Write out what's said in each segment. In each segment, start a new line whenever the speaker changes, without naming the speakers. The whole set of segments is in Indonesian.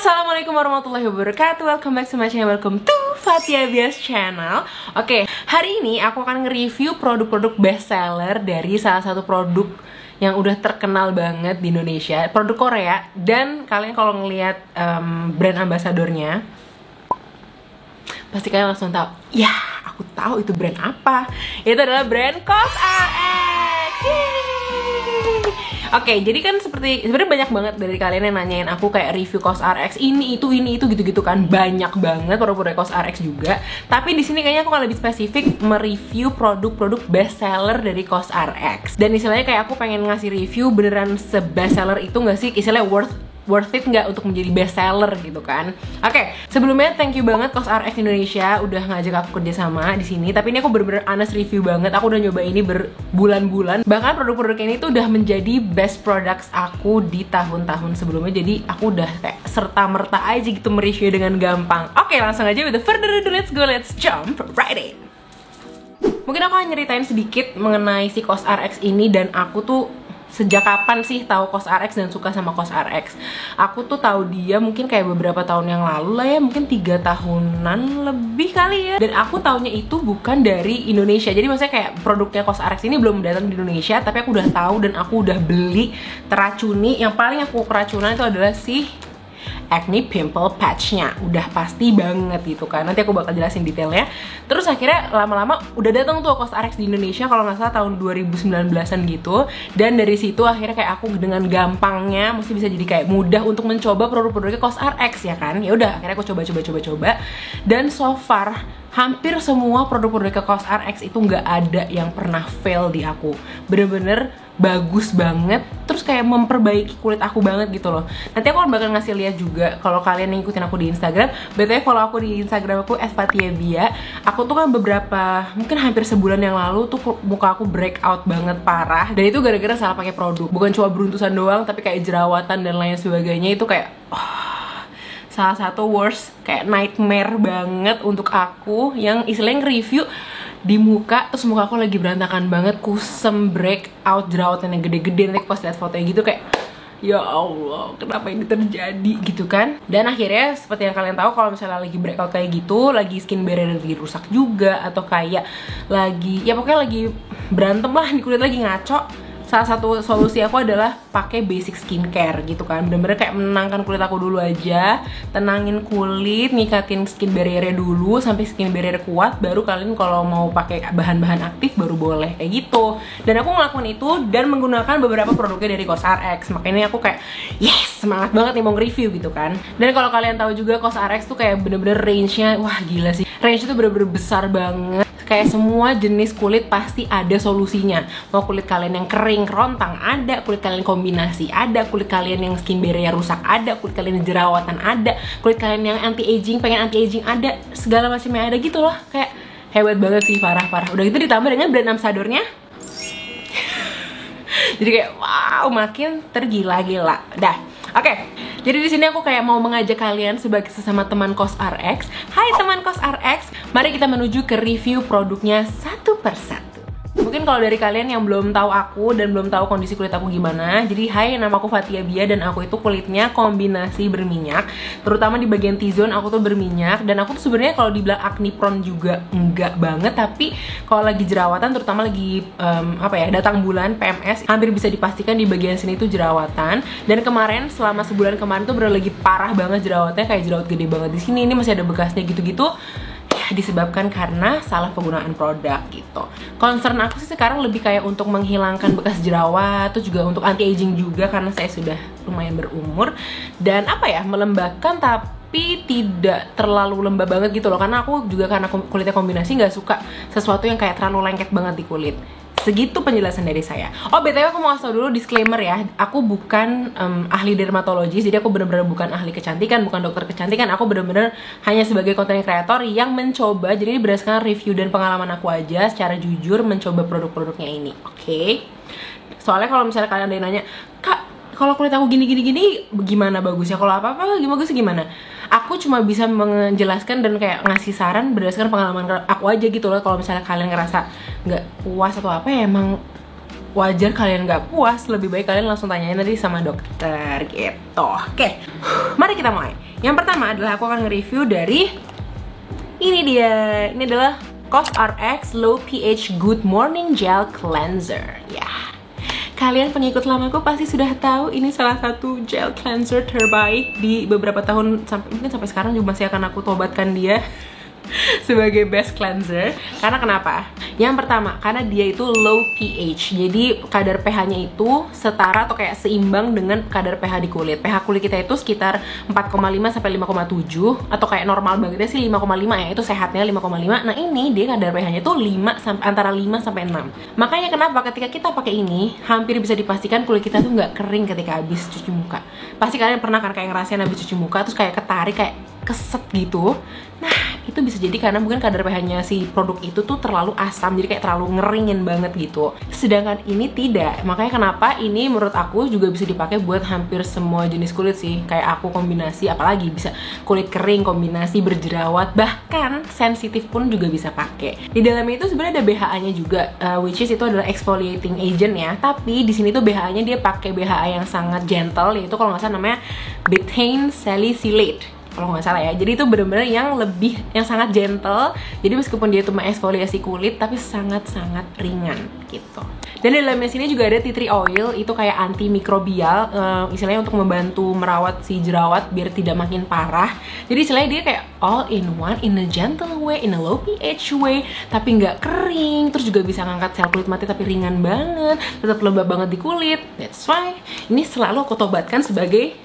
Assalamualaikum warahmatullahi wabarakatuh. Welcome back to my channel. Welcome to Fathia Bias channel. Oke, hari ini aku akan nge-review produk-produk bestseller dari salah satu produk yang udah terkenal banget di Indonesia, produk Korea. Dan kalian kalau ngelihat brand ambasadornya, pasti kalian langsung tahu. Ya, aku tahu itu brand apa. Itu adalah brand COSRX. Oke, jadi kan sebenarnya banyak banget dari kalian yang nanyain aku kayak review COSRX ini itu gitu-gitu kan, banyak banget produk-produk COSRX juga. Tapi di sini kayaknya aku akan lebih spesifik mereview produk-produk bestseller dari COSRX. Dan istilahnya kayak aku pengen ngasih review beneran se-bestseller itu nggak sih, istilahnya worth it nggak untuk menjadi bestseller gitu kan. Oke, sebelumnya thank you banget COSRX Indonesia udah ngajak aku kerja sama di sini. Tapi ini aku bener-bener honest review banget. Aku udah nyoba ini berbulan-bulan. Bahkan produk-produk ini tuh udah menjadi best products aku di tahun-tahun sebelumnya. Jadi aku udah kayak serta-merta aja gitu mereview dengan gampang. Oke, langsung aja with the further ado, let's jump right in. Mungkin aku akan nyeritain sedikit mengenai si COSRX ini dan aku tuh sejak kapan sih tahu COSRX dan suka sama COSRX. Aku tuh tahu dia mungkin kayak beberapa tahun yang lalu lah ya, mungkin 3 tahunan lebih kali ya. Dan aku taunya itu bukan dari Indonesia. Jadi maksudnya kayak produknya COSRX ini belum datang di Indonesia, tapi aku udah tahu dan aku udah beli teracuni. Yang paling aku keracunan itu adalah si acne pimple patch-nya, udah pasti banget gitu kan. Nanti aku bakal jelasin detailnya. Terus akhirnya lama-lama udah datang tuh COSRX di Indonesia kalau nggak salah tahun 2019-an gitu. Dan dari situ akhirnya kayak aku dengan gampangnya mesti bisa jadi kayak mudah untuk mencoba produk-produknya COSRX ya kan. Ya udah, akhirnya aku coba. Dan so far hampir semua produk-produknya COSRX itu nggak ada yang pernah fail di aku. Bener-bener bagus banget, terus kayak memperbaiki kulit aku banget gitu loh. Nanti aku bakal ngasih lihat juga kalau kalian ngikutin aku di Instagram. BTW follow aku di Instagram aku @fathia_bia. Aku tuh kan beberapa, mungkin hampir sebulan yang lalu tuh muka aku breakout banget parah. Dan itu gara-gara salah pakai produk. Bukan cuma beruntusan doang, tapi kayak jerawatan dan lain sebagainya itu kayak salah satu worst, kayak nightmare banget untuk aku yang istilahnya nge-review di muka, terus muka aku lagi berantakan banget, kusem, breakout, jerawatan yang gede-gede. Nanti pas lihat fotonya gitu kayak, ya Allah, kenapa ini terjadi gitu kan. Dan akhirnya seperti yang kalian tahu, kalau misalnya lagi breakout kayak gitu, lagi skin barrier lagi rusak juga, atau kayak lagi, ya pokoknya lagi berantem lah di kulit, lagi ngaco, salah satu solusi aku adalah pakai basic skincare gitu kan. Bener-bener kayak menenangkan kulit aku dulu aja, tenangin kulit, ngikatin skin barrier-nya dulu sampai skin barrier kuat, baru kalian kalau mau pakai bahan-bahan aktif baru boleh kayak gitu. Dan aku ngelakuin itu dan menggunakan beberapa produknya dari COSRX. Makanya aku kayak yes, semangat banget nih mau nge-review gitu kan. Dan kalau kalian tahu juga COSRX tuh kayak bener-bener range-nya, wah gila sih. Range itu bener-bener besar banget. Kayak semua jenis kulit pasti ada solusinya. Mau kulit kalian yang kering, kerontang ada, kulit kalian kombinasi ada, kulit kalian yang skin barrier rusak ada, kulit kalian yang jerawatan ada, kulit kalian yang anti-aging, pengen anti-aging ada, segala macamnya ada gitu loh. Kayak hebat banget sih, parah. Udah gitu ditambah dengan brand ambassadornya. Jadi kayak wow, makin tergila-gila. Dah. Oke. Jadi di sini aku kayak mau mengajak kalian sebagai sesama teman COSRX. Hai teman COSRX, mari kita menuju ke review produknya satu persatu. Mungkin kalau dari kalian yang belum tahu aku dan belum tahu kondisi kulit aku gimana, jadi hai, nama aku Fathia Bia dan aku itu kulitnya kombinasi berminyak. Terutama di bagian T-zone aku tuh berminyak, dan aku tuh sebenarnya kalau dibilang acne prone juga enggak banget, tapi kalau lagi jerawatan, terutama lagi datang bulan PMS, hampir bisa dipastikan di bagian sini tuh jerawatan. Dan kemarin selama sebulan kemarin tuh bener lagi parah banget jerawatnya, kayak jerawat gede banget di sini. Ini masih ada bekasnya gitu-gitu. Disebabkan karena salah penggunaan produk gitu. Concern aku sih sekarang lebih kayak untuk menghilangkan bekas jerawat, terus juga untuk anti-aging juga karena saya sudah lumayan berumur. Dan melembabkan tapi tidak terlalu lembab banget gitu loh. Karena aku juga karena kulitnya kombinasi nggak suka sesuatu yang kayak terlalu lengket banget di kulit. Segitu penjelasan dari saya. Oh, BTW aku mau kasih tau dulu disclaimer ya. Aku bukan ahli dermatologis, jadi aku bener-bener bukan ahli kecantikan, bukan dokter kecantikan. Aku bener-bener hanya sebagai content creator yang mencoba, jadi berdasarkan review dan pengalaman aku aja secara jujur mencoba produk-produknya ini. Oke? Soalnya kalau misalnya kalian ada yang nanya, "Kak, kalau kulit aku gini gimana bagusnya? Kalau apa-apa gimana?" Aku cuma bisa menjelaskan dan kayak ngasih saran berdasarkan pengalaman aku aja gitu loh. Kalau misalnya kalian ngerasa nggak puas atau apa, ya emang wajar kalian nggak puas. Lebih baik kalian langsung tanyain nanti sama dokter gitu. Oke, mari kita mulai. Yang pertama adalah aku akan nge-review dari ini dia. Ini adalah COSRX Low pH Good Morning Gel Cleanser. Ya, kalian pengikut lamaku pasti sudah tahu ini salah satu gel cleanser terbaik di beberapa tahun, mungkin sampai sekarang juga masih akan aku tobatkan dia sebagai best cleanser. Karena kenapa? Yang pertama, karena dia itu low pH. Jadi kadar pH-nya itu setara atau kayak seimbang dengan kadar pH di kulit. pH kulit kita itu sekitar 4,5 sampai 5,7 atau kayak normal bangetnya sih 5,5 ya. Itu sehatnya 5,5. Nah, ini dia kadar pH-nya tuh 5 sampai antara 5 sampai 6. Makanya kenapa ketika kita pakai ini, hampir bisa dipastikan kulit kita tuh nggak kering ketika habis cuci muka. Pasti kalian pernah kan kayak ngerasain habis cuci muka terus kayak ketarik, kayak keset gitu. Nah, itu bisa jadi karena mungkin kadar pH-nya si produk itu tuh terlalu asam, jadi kayak terlalu ngeringin banget gitu. Sedangkan ini tidak. Makanya kenapa ini menurut aku juga bisa dipakai buat hampir semua jenis kulit sih. Kayak aku kombinasi, apalagi bisa kulit kering, kombinasi berjerawat, bahkan sensitif pun juga bisa pakai. Di dalamnya itu sebenarnya ada BHA-nya juga, which is itu adalah exfoliating agent ya. Tapi di sini tuh BHA-nya dia pakai BHA yang sangat gentle, yaitu kalau nggak salah namanya betaine salicylate kalau nggak salah ya. Jadi itu bener-bener yang sangat gentle. Jadi meskipun dia itu mengeksfoliasi kulit, tapi sangat-sangat ringan gitu. Dan di dalamnya sini juga ada tea tree oil, itu kayak antimikrobial, istilahnya untuk membantu merawat si jerawat biar tidak makin parah. Jadi istilahnya dia kayak all in one, in a gentle way, in a low pH way, tapi nggak kering. Terus juga bisa ngangkat sel kulit mati tapi ringan banget, tetap lembab banget di kulit. That's why ini selalu aku tobatkan sebagai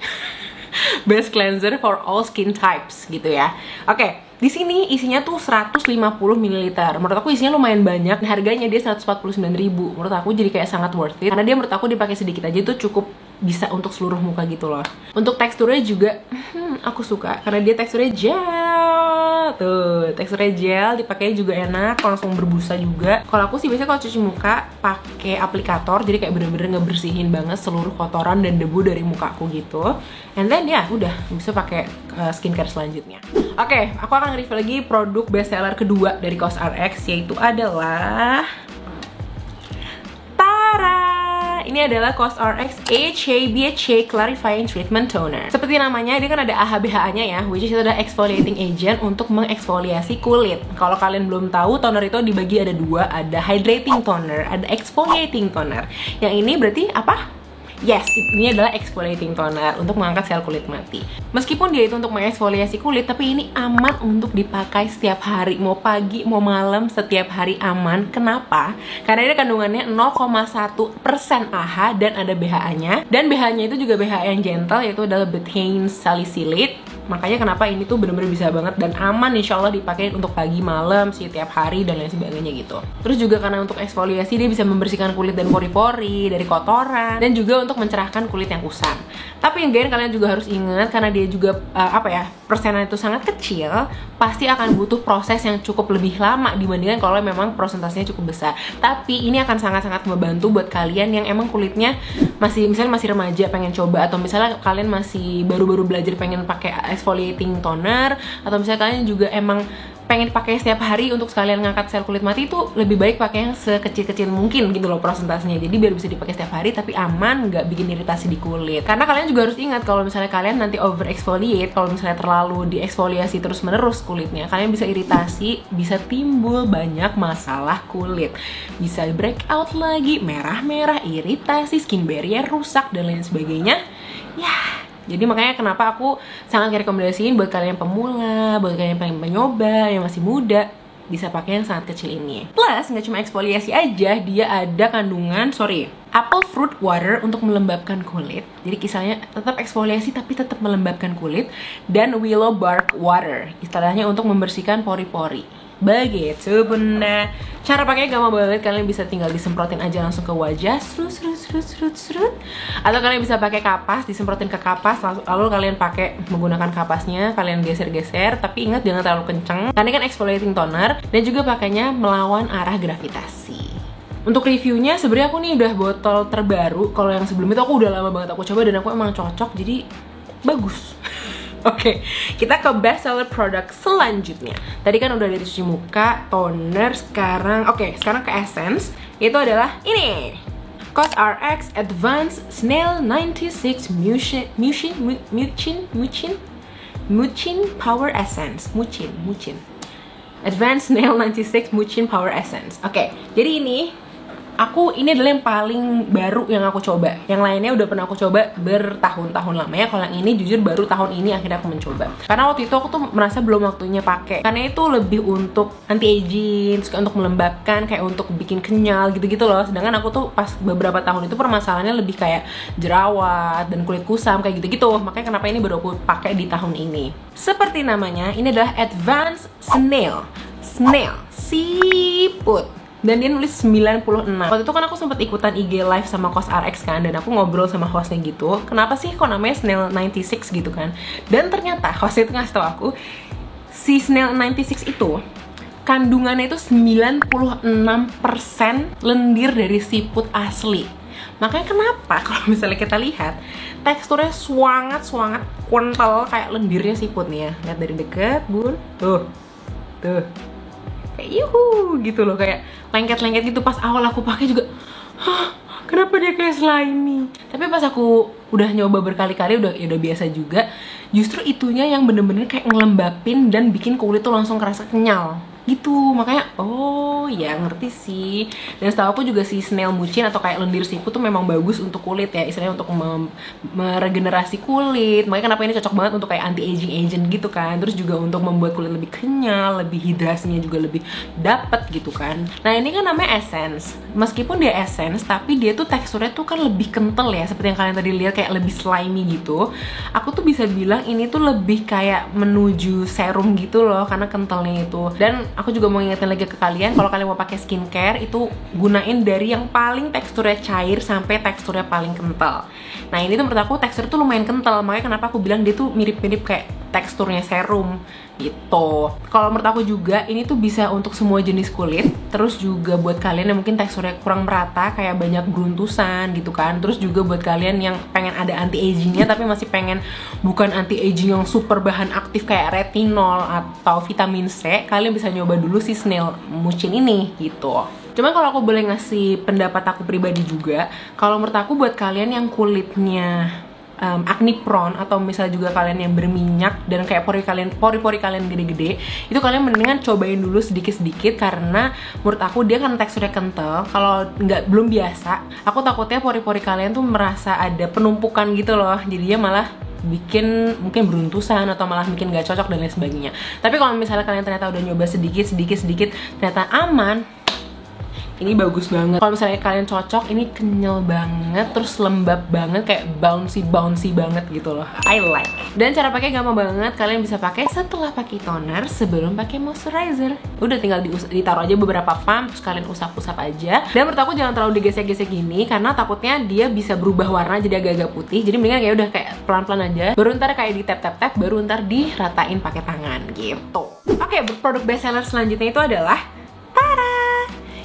best cleanser for all skin types gitu ya. Oke, di sini isinya tuh 150 ml. Menurut aku isinya lumayan banyak. Harganya dia 149.000. Menurut aku jadi kayak sangat worth it. Karena dia menurut aku dipakai sedikit aja tuh cukup bisa untuk seluruh muka gitu loh. Untuk teksturnya juga aku suka karena dia teksturnya gel. Tuh, teksturnya gel, dipakai juga enak, langsung berbusa juga. Kalau aku sih biasanya kalau cuci muka pakai aplikator, jadi kayak bener-bener ngebersihin banget seluruh kotoran dan debu dari mukaku gitu. And then ya udah bisa pakai skincare selanjutnya. Oke, aku akan nge-review lagi produk bestseller kedua dari COSRX, yaitu adalah ini adalah COSRX AHA BHA Clarifying Treatment Toner. Seperti namanya, dia kan ada AHA-BHA-nya ya, which is itu adalah exfoliating agent untuk mengeksfoliasi kulit. Kalau kalian belum tahu, toner itu dibagi ada dua, ada hydrating toner, ada exfoliating toner. Yang ini berarti apa? Yes, ini adalah exfoliating toner untuk mengangkat sel kulit mati. Meskipun dia itu untuk mengeksfoliasi kulit, tapi ini aman untuk dipakai setiap hari. Mau pagi, mau malam, setiap hari aman. Kenapa? Karena ini kandungannya 0,1% AHA dan ada BHA-nya. Dan BHA-nya itu juga BHA yang gentle, yaitu adalah betaine salicylate. Makanya kenapa ini tuh bener-bener bisa banget dan aman insya Allah dipakai untuk pagi, malam, setiap hari, dan lain sebagainya gitu. Terus juga karena untuk eksfoliasi dia bisa membersihkan kulit dan pori-pori dari kotoran, dan juga untuk mencerahkan kulit yang kusam. Tapi yang kalian juga harus ingat, karena dia juga persenan itu sangat kecil, pasti akan butuh proses yang cukup lebih lama dibandingkan kalau memang prosentasenya cukup besar. Tapi ini akan sangat-sangat membantu buat kalian yang emang kulitnya misalnya masih remaja pengen coba, atau misalnya kalian masih baru-baru belajar pengen pakai exfoliating toner, atau misalnya kalian juga emang pengen pakai setiap hari untuk sekalian ngangkat sel kulit mati, itu lebih baik pakai yang sekecil-kecil mungkin gitu loh prosentasenya. Jadi biar bisa dipakai setiap hari tapi aman, nggak bikin iritasi di kulit. Karena kalian juga harus ingat kalau misalnya kalian nanti over exfoliate, kalau misalnya terlalu dieksfoliasi terus-menerus kulitnya, kalian bisa iritasi, bisa timbul banyak masalah kulit. Bisa breakout lagi, merah-merah, iritasi, skin barrier rusak dan lain sebagainya. Ya, jadi makanya kenapa aku sangat rekomendasiin buat kalian yang pemula, buat kalian yang pengen mencoba, yang masih muda, bisa pakai yang sangat kecil ini. Plus, nggak cuma eksfoliasi aja, dia ada kandungan, apple fruit water untuk melembabkan kulit. Jadi kisahnya tetap eksfoliasi tapi tetap melembabkan kulit. Dan willow bark water, istilahnya untuk membersihkan pori-pori. Begitu bunda. Cara pakainya gampang banget, kalian bisa tinggal disemprotin aja langsung ke wajah, serut. Atau kalian bisa pakai kapas, disemprotin ke kapas, lalu kalian pakai menggunakan kapasnya, kalian geser-geser, tapi ingat jangan terlalu kenceng. Karena ini kan exfoliating toner dan juga pakainya melawan arah gravitasi. Untuk reviewnya sebenarnya aku nih udah botol terbaru. Kalau yang sebelum itu aku udah lama banget aku coba dan aku emang cocok, jadi bagus. Oke, kita ke best seller product selanjutnya. Tadi kan udah dari cuci muka, toner, sekarang ke essence. Itu adalah ini, COSRX Advanced Snail 96 Mucin Mucin Power Essence. Mucin Advanced Nail 96 Mucin Power Essence. Oke, jadi ini adalah yang paling baru yang aku coba. Yang lainnya udah pernah aku coba bertahun-tahun lamanya. Kalau yang ini jujur baru tahun ini akhirnya aku mencoba. Karena waktu itu aku tuh merasa belum waktunya pakai. Karena itu lebih untuk anti aging, untuk melembabkan, kayak untuk bikin kenyal gitu-gitu loh. Sedangkan aku tuh pas beberapa tahun itu permasalahannya lebih kayak jerawat dan kulit kusam kayak gitu-gitu. Makanya kenapa ini baru aku pakai di tahun ini. Seperti namanya, ini adalah Advanced Snail Siput. Dan dia nulis 96. Waktu itu kan aku sempat ikutan IG live sama COSRX kan, dan aku ngobrol sama hostnya gitu, kenapa sih kok namanya Snail 96 gitu kan. Dan ternyata hostnya itu ngasih tau aku, si Snail 96 itu kandungannya itu 96% lendir dari siput asli. Makanya kenapa kalau misalnya kita lihat teksturnya sangat kental kayak lendirnya siput nih ya. Lihat dari deket, bun. Tuh kayak yuhu gitu loh, kayak lengket-lengket gitu. Pas awal aku pakai juga, kenapa dia kayak slimy? Tapi pas aku udah nyoba berkali-kali udah biasa juga. Justru itunya yang bener-bener kayak ngelembapin dan bikin kulit tuh langsung kerasa kenyal gitu. Makanya oh ya ngerti sih. Dan setahu aku juga si snail mucin atau kayak lendir siput tuh memang bagus untuk kulit ya, istilahnya untuk meregenerasi kulit. Makanya kenapa ini cocok banget untuk kayak anti aging agent gitu kan. Terus juga untuk membuat kulit lebih kenyal, lebih hidrasinya juga lebih dapet gitu kan. Nah ini kan namanya essence. Meskipun dia essence tapi dia tuh teksturnya tuh kan lebih kental ya, seperti yang kalian tadi lihat kayak lebih slimy gitu. Aku tuh bisa bilang ini tuh lebih kayak menuju serum gitu loh karena kentalnya itu. Dan aku juga mau ingetin lagi ke kalian, kalau kalian mau pakai skincare itu gunain dari yang paling teksturnya cair sampai teksturnya paling kental. Nah ini tuh menurut aku tekstur tuh lumayan kental, makanya kenapa aku bilang dia tuh mirip-mirip kayak teksturnya serum gitu. Kalau menurut aku juga ini tuh bisa untuk semua jenis kulit. Terus juga buat kalian yang mungkin teksturnya kurang merata, kayak banyak beruntusan gitu kan. Terus juga buat kalian yang pengen ada anti agingnya tapi masih pengen bukan anti aging yang super bahan aktif kayak retinol atau vitamin C, kalian bisa nyoba dulu si snail mucin ini gitu. Cuman kalau aku boleh ngasih pendapat aku pribadi juga, kalau menurut aku buat kalian yang kulitnya acne prone atau misalnya juga kalian yang berminyak dan kayak pori-pori kalian gede-gede, itu kalian mendingan cobain dulu sedikit-sedikit karena menurut aku dia kan teksturnya kental. Kalau belum biasa, aku takutnya pori-pori kalian tuh merasa ada penumpukan gitu loh, jadinya malah bikin mungkin beruntusan atau malah bikin gak cocok dan lain sebagainya. Tapi kalau misalnya kalian ternyata udah nyoba sedikit ternyata aman, ini bagus banget. Kalau misalnya kalian cocok, ini kenyal banget, terus lembab banget, kayak bouncy banget gitu loh. I like. Dan cara pakai gampang banget. Kalian bisa pakai setelah pakai toner, sebelum pakai moisturizer. Udah tinggal ditaruh aja beberapa pump, terus kalian usap-usap aja. Dan menurut aku jangan terlalu digesek-gesek gini, karena takutnya dia bisa berubah warna jadi agak-agak putih. Jadi mendingan kayak udah kayak pelan-pelan aja. Baru ntar kayak di tap-tap-tap, baru ntar diratain pakai tangan gitu. Oke, produk bestseller selanjutnya itu adalah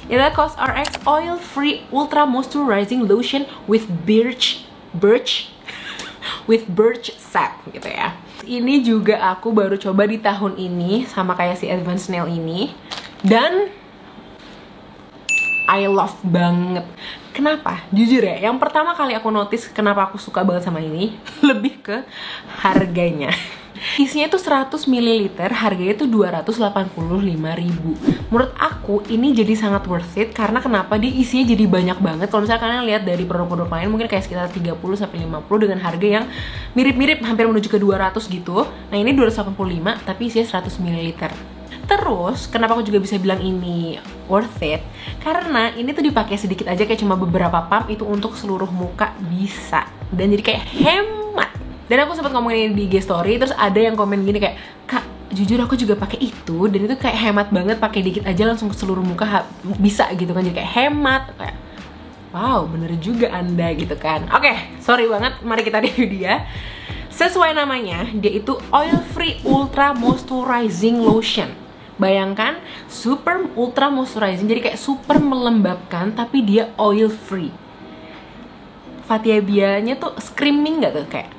ini adalah COSRX Oil Free Ultra Moisturizing Lotion with birch sap gitu ya. Ini juga aku baru coba di tahun ini sama kayak si Advanced Nail ini, dan I love banget. Kenapa? Jujur ya, yang pertama kali aku notice kenapa aku suka banget sama ini lebih ke harganya. Isinya itu 100 ml, harganya itu 285.000. Menurut aku ini jadi sangat worth it karena kenapa? Dia isinya jadi banyak banget. Kalau misalnya kalian lihat dari produk-produk lain mungkin kayak sekitar 30-50 dengan harga yang mirip-mirip hampir menuju ke 200 gitu. Nah, ini 285 tapi isinya 100 ml. Terus, kenapa aku juga bisa bilang ini worth it? Karena ini tuh dipakai sedikit aja, kayak cuma beberapa pump, itu untuk seluruh muka bisa. Dan jadi kayak hemat. Dan aku sempat ngomongin di IG story, terus ada yang komen gini kayak, "Kak, jujur aku juga pakai itu, dan itu kayak hemat banget, pakai dikit aja langsung ke seluruh muka bisa gitu kan." Jadi kayak hemat, kayak wow, bener juga Anda gitu kan. Oke, sorry banget, mari kita review dia. Sesuai namanya, dia itu Oil Free Ultra Moisturizing Lotion. Bayangkan, super ultra moisturizing, jadi kayak super melembabkan, tapi dia oil free. Fatiabianya tuh screaming gak tuh, kayak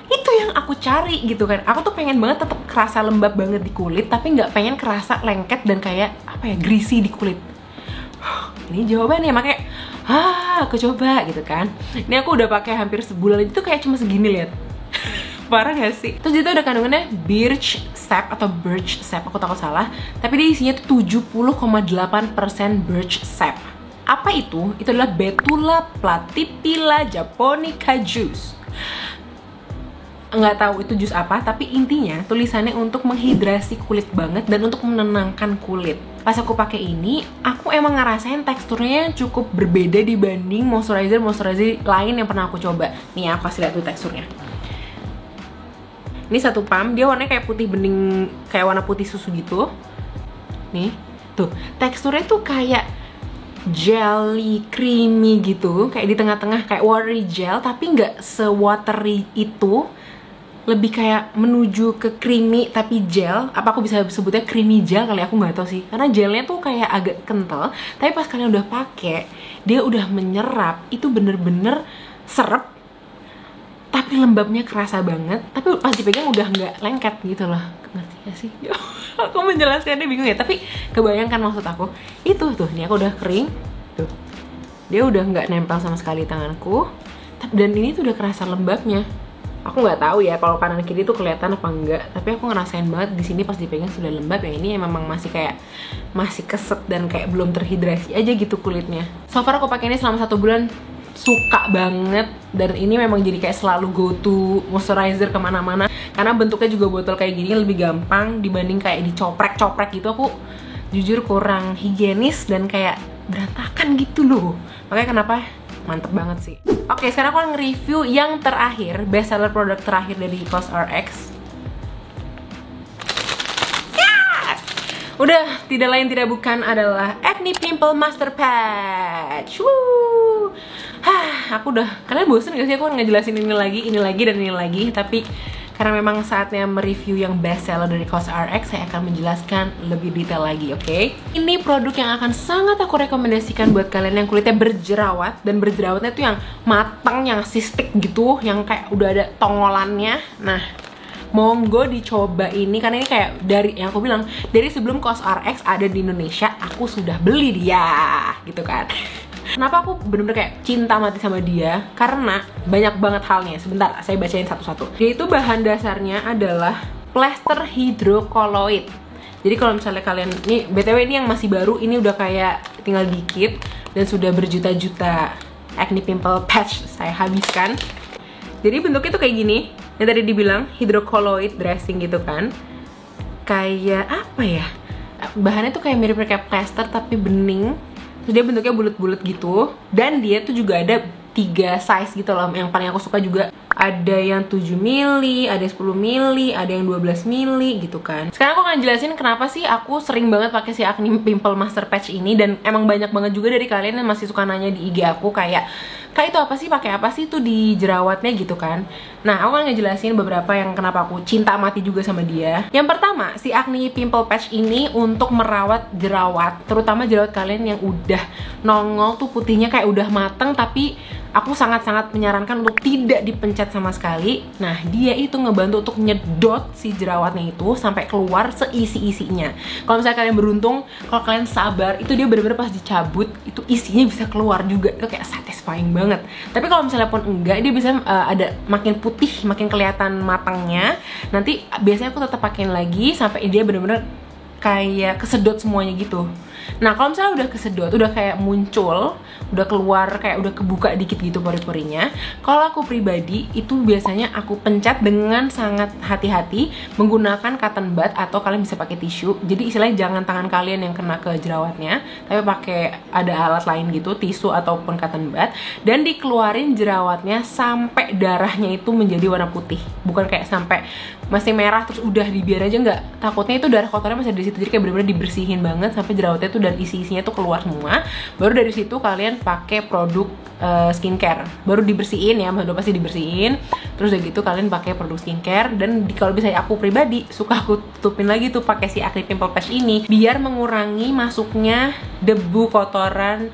itu yang aku cari gitu kan. Aku tuh pengen banget tetap kerasa lembab banget di kulit, tapi nggak pengen kerasa lengket dan kayak apa ya, greasy di kulit. Ini jawabannya, makanya aku coba gitu kan. Ini aku udah pakai hampir sebulan, itu kayak cuma segini, lihat. Parah gak sih? Terus itu ada kandungannya birch sap atau birch sap, aku takut salah. Tapi dia isinya tuh 70,8% birch sap. Apa itu? Itu adalah Betula platypila japonica juice. Nggak tahu itu jus apa, tapi intinya tulisannya untuk menghidrasi kulit banget dan untuk menenangkan kulit. Pas aku pakai ini, aku emang ngerasain teksturnya cukup berbeda dibanding moisturizer lain yang pernah aku coba. Nih aku kasih lihat tuh teksturnya. Ini satu pump, dia warnanya kayak putih bening, kayak warna putih susu gitu. Nih, tuh teksturnya tuh kayak jelly creamy gitu, kayak di tengah-tengah kayak watery gel, tapi nggak se-watery itu. Lebih kayak menuju ke creamy tapi gel. Apa aku bisa sebutnya creamy gel kali, aku nggak tahu sih, karena gelnya tuh kayak agak kental, tapi pas kalian udah pakai dia udah menyerap, itu bener-bener serep tapi lembabnya kerasa banget, tapi pas dipegang udah nggak lengket gitu loh. Ngerti gak sih? Aku menjelaskannya bingung ya, tapi kebayangkan maksud aku. Itu tuh, nih aku udah kering tuh, dia udah nggak nempel sama sekali tanganku, dan ini tuh udah kerasa lembabnya. Aku nggak tahu ya kalau kanan kiri tuh kelihatan apa enggak, tapi aku ngerasain banget di sini pas dipegang sudah lembab. Yang ini memang masih kayak masih keset dan kayak belum terhidrasi aja gitu kulitnya. So far aku pakai ini selama 1 bulan, suka banget, dan ini memang jadi kayak selalu go to moisturizer kemana-mana karena bentuknya juga botol kayak gini lebih gampang dibanding kayak dicoprek-coprek gitu. Aku jujur kurang higienis dan kayak berantakan gitu loh, makanya kenapa mantep banget sih. Oke, sekarang aku nge-review yang terakhir, best seller produk terakhir dari COSRX. Udah, tidak lain tidak bukan adalah Acne Pimple Master Patch. Woo. Aku udah, kalian bosen gak sih aku ngejelasin ini lagi, dan ini lagi. Tapi karena memang saatnya mereview yang best seller dari COSRX, saya akan menjelaskan lebih detail lagi, oke? Ini produk yang akan sangat aku rekomendasikan buat kalian yang kulitnya berjerawat, dan berjerawatnya tuh yang matang, yang sistik gitu, yang kayak udah ada tongolannya. Nah, monggo dicoba ini, karena ini kayak dari yang aku bilang, dari sebelum COSRX ada di Indonesia, aku sudah beli dia, gitu kan. Kenapa aku bener-bener kayak cinta mati sama dia? Karena banyak banget halnya. Sebentar, saya bacain satu-satu. Yaitu bahan dasarnya adalah plaster hidrokoloid. Jadi kalau misalnya kalian, ini BTW ini yang masih baru, ini udah kayak tinggal dikit dan sudah berjuta-juta acne pimple patch saya habiskan. Jadi bentuknya tuh kayak gini. Yang tadi dibilang hidrokoloid dressing gitu kan. Kayak apa ya? Bahannya tuh kayak mirip kayak plaster tapi bening. Terus dia bentuknya bulat-bulat gitu. Dan dia tuh juga ada 3 size gitu loh. Yang paling aku suka juga ada yang 7 mili, ada 10 mili, ada yang 12 mili gitu kan. Sekarang aku akan jelasin kenapa sih aku sering banget pakai si Acne Pimple Master Patch ini. Dan emang banyak banget juga dari kalian yang masih suka nanya di IG aku kayak, Kak itu apa sih, pakai apa sih tuh di jerawatnya gitu kan. Nah, aku akan ngejelasin beberapa yang kenapa aku cinta mati juga sama dia. Yang pertama, si Acne Pimple Patch ini untuk merawat jerawat, terutama jerawat kalian yang udah nongol tuh putihnya kayak udah mateng, tapi aku sangat-sangat menyarankan untuk tidak dipencet sama sekali. Nah, dia itu ngebantu untuk nyedot si jerawatnya itu sampai keluar seisi-isinya. Kalau misalnya kalian beruntung, kalau kalian sabar, itu dia bener-bener pas dicabut, itu isinya bisa keluar juga. Itu kayak satisfying banget. Tapi kalau misalnya pun enggak, dia bisa ada makin putih, makin kelihatan matangnya. Nanti biasanya aku tetap pakein lagi sampai dia bener-bener kayak kesedot semuanya gitu. Nah, kalau misalnya udah kesedot, udah kayak muncul, udah keluar, kayak udah kebuka dikit gitu pori-porinya, kalau aku pribadi itu biasanya aku pencet dengan sangat hati-hati menggunakan cotton bud atau kalian bisa pakai tisu. Jadi istilahnya jangan tangan kalian yang kena ke jerawatnya, tapi pakai ada alat lain gitu, tisu ataupun cotton bud, dan dikeluarin jerawatnya sampai darahnya itu menjadi warna putih. Bukan kayak sampai masih merah terus udah dibiar aja, nggak. Takutnya itu darah kotornya masih di situ, jadi kayak bener-bener dibersihin banget sampai jerawatnya tuh dan isi-isinya tuh keluar semua. Baru dari situ kalian pakai produk skincare, baru dibersihin ya, udah pasti dibersihin. Terus udah gitu kalian pakai produk skincare, dan kalau bisa aku pribadi suka aku tutupin lagi tuh pakai si Acne Pimple Patch ini biar mengurangi masuknya debu, kotoran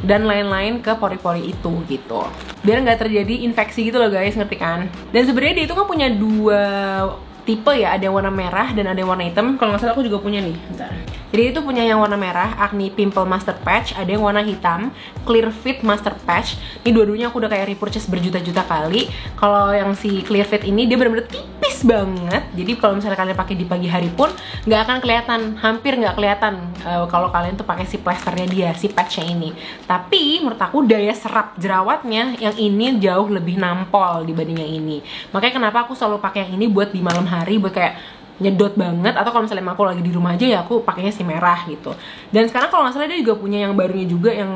dan lain-lain ke pori-pori itu gitu, biar nggak terjadi infeksi gitu loh guys, ngerti kan? Dan sebenarnya dia itu kan punya 2 tipe ya, ada yang warna merah dan ada yang warna hitam. Kalau nggak salah aku juga punya nih, bentar. Jadi itu punya yang warna merah, Acne Pimple Master Patch, ada yang warna hitam, Clear Fit Master Patch. Ini dua-duanya aku udah kayak repurchase berjuta-juta kali. Kalau yang si Clear Fit ini dia bener-bener tipis banget. Jadi kalau misalnya kalian pakai di pagi hari pun nggak akan kelihatan, hampir nggak kelihatan kalau kalian tuh pakai si plasternya dia, si patchnya ini. Tapi menurut aku daya serap jerawatnya yang ini jauh lebih nampol dibanding yang ini. Makanya kenapa aku selalu pakai yang ini buat di malam hari, buat kayak nyedot banget, atau kalau misalnya aku lagi di rumah aja ya aku pakainya si merah gitu. Dan sekarang kalau nggak salah dia juga punya yang barunya juga, yang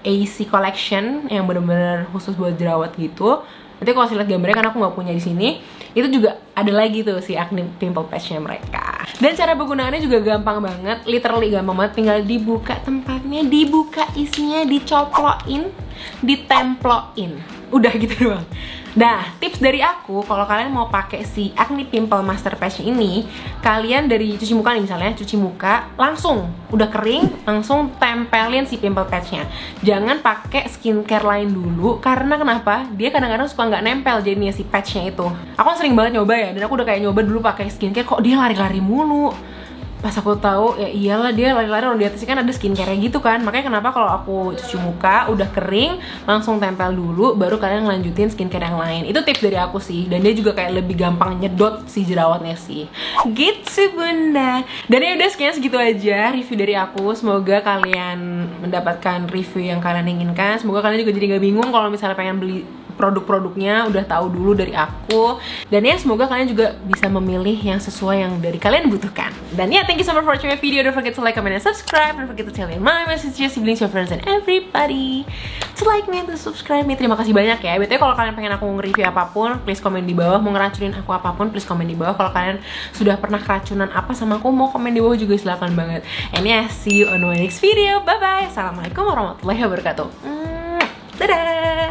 AC Collection yang bener-bener khusus buat jerawat gitu. Nanti kalau lihat gambarnya, kan aku nggak punya di sini, itu juga ada lagi tuh si Acne Pimple Patchnya mereka. Dan cara penggunaannya juga gampang banget, literally gampang banget. Tinggal dibuka tempatnya, dibuka isinya, dicoploin, ditemploin, udah gitu doang. Nah, tips dari aku, kalau kalian mau pakai si Acne Pimple Master Patch ini, kalian dari cuci muka nih misalnya, cuci muka langsung udah kering, langsung tempelin si pimple patchnya. Jangan pakai skincare lain dulu, karena kenapa? Dia kadang-kadang suka nggak nempel jadinya si patchnya itu. Aku sering banget nyoba ya, dan aku udah kayak nyoba dulu pakai skincare, kok dia lari-lari mulu. Pas aku tahu, ya iyalah dia lari-lari, orang di atasnya kan ada skincare gitu kan. Makanya kenapa kalau aku cuci muka udah kering, langsung tempel dulu, baru kalian lanjutin skincare yang lain. Itu tips dari aku sih. Dan dia juga kayak lebih gampang nyedot si jerawatnya sih. Gitu bunda. Dan ya udah, sekian segitu aja review dari aku. Semoga kalian mendapatkan review yang kalian inginkan. Semoga kalian juga jadi gak bingung kalau misalnya pengen beli produk-produknya, udah tahu dulu dari aku. Dan ya semoga kalian juga bisa memilih yang sesuai yang dari kalian butuhkan. Dan ya, thank you so much for watching my video. Don't forget to like, comment, and subscribe. Don't forget to tell my message, your siblings, your friends, and everybody to like me and to subscribe me. Terima kasih banyak ya. BTW kalau kalian pengen aku nge-review apapun, please komen di bawah. Mau ngeracunin aku apapun, please komen di bawah. Kalau kalian sudah pernah keracunan apa sama aku, mau komen di bawah juga, silakan banget. And yeah, see you on my next video. Bye bye. Assalamualaikum warahmatullahi wabarakatuh. Dadah.